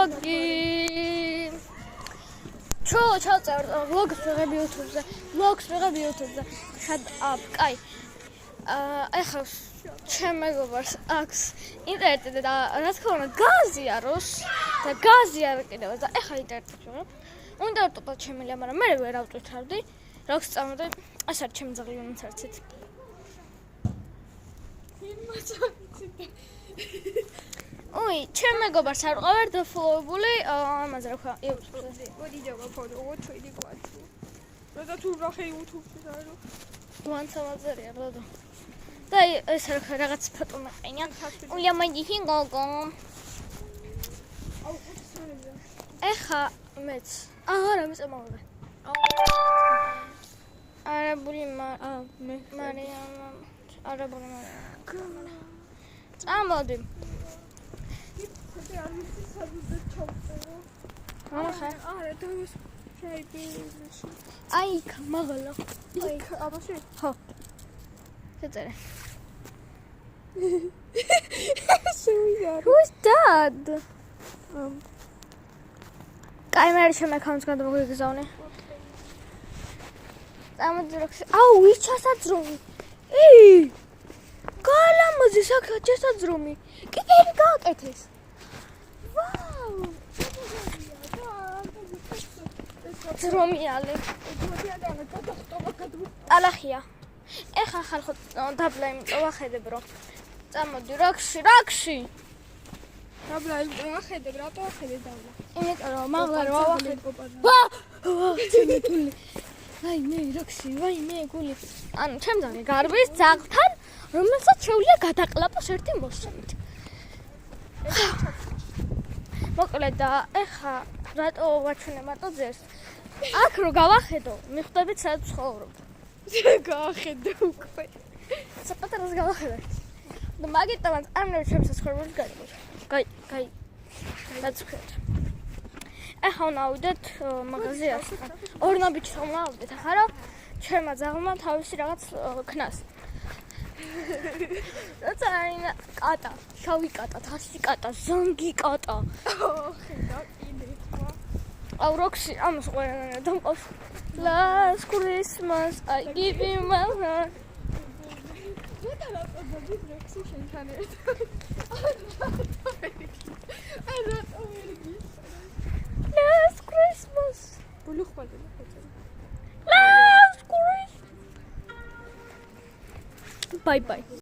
vlogi. ჩავწერ vlogs ვიღებ YouTube-ზე. Vlogs ვიღებ YouTube-ზე. Shut up. კაი. ეხლა ჩემ მეგობარს აქვს ინტერნეტი და რა თქმა უნდა გაზიაროს და გაზიარა კიდევ და ეხლა ინტერნეტი ვიღებ. უნდა ვტყო ჩემია, მაგრამ მე ვერ ავტვირთავდი. Როგორც წამოდი, ეს არის ჩემი ძაღლი უნცარცით. Ой, чем მეგობარს არ ვყავარ დაფოლოვებული, ამაზე რა ვქვა, YouTube-ზე. მოდი დავაფოლოვო ჩვენი კვარტი. და თუ ნახე YouTube-ში დაარო. ვანცამაზერია ბოდო. და ეს რაღაც ფოტო მეყენია. ულია მაგიჰი გოგო. აუ, ხსნელია. ეხა მეც. არა, მე წამოვიდე. არაბული მე მარიამა. არაბული მარიამა. წამოდი. არა, დავეს შაიბეში. აი, მაგალა. აი, აბაში. ხო. შეწერე. შევიარე. Who's that? კაი, მე შემე account-ს გადმოგიგზავნე. წამოდი როქსი. აუ, ის ჩასაძრომი. გალამაზი საქა ჩასაძრომი. კი ფერი გააკეთეს. ვაუ! ძრომიალე. ალახია. ეხა ხალხო დაბლა იმიტომ ვახედებ რომ წამოდი როქსი. დაბლა ვახედებ, რატო ვახედებ დაბლა? იმიტომ რომ მაგარ ვახედებ. ვა! ჩემი გული. ვაიმე როქსი, ვაიმე გული. ანუ ჩემ ძაღლი გარბის ძაღლთან, რომელსაც შეუძლია გადაყლაპოს ერთი მოსვლით. მოკლედ და ეხა რატო ვაჩვენე მარტო ძერს? აქ რო გავახედო, მიხვდებით სადაც ცხოვრობ. გაახედე უკვე. საპატარას გავახედე. და მაგიტომაც არ მინდა ჩემს ცხოვრებას გაიგოს. გაი. დაწვეთ. ეხა ვავიდეთ მაღაზიაში. ორნაბიჯს ვავიდეთ ახლა რა ჩემმა ძაღლმა თავისი რაღაც ქნას. როცა აინა კატა, შავი კატა, თასი კატა, ზანგი კატა. ხედა კიდე თქვა. აუ როქსი ამას ყველანაირად დამყავს. Last Christmas I give you my heart. ვიტალაპობდი როქსი შენთან ერთად. Last Christmas. ბულუხბადი. Last Christmas. Bye bye.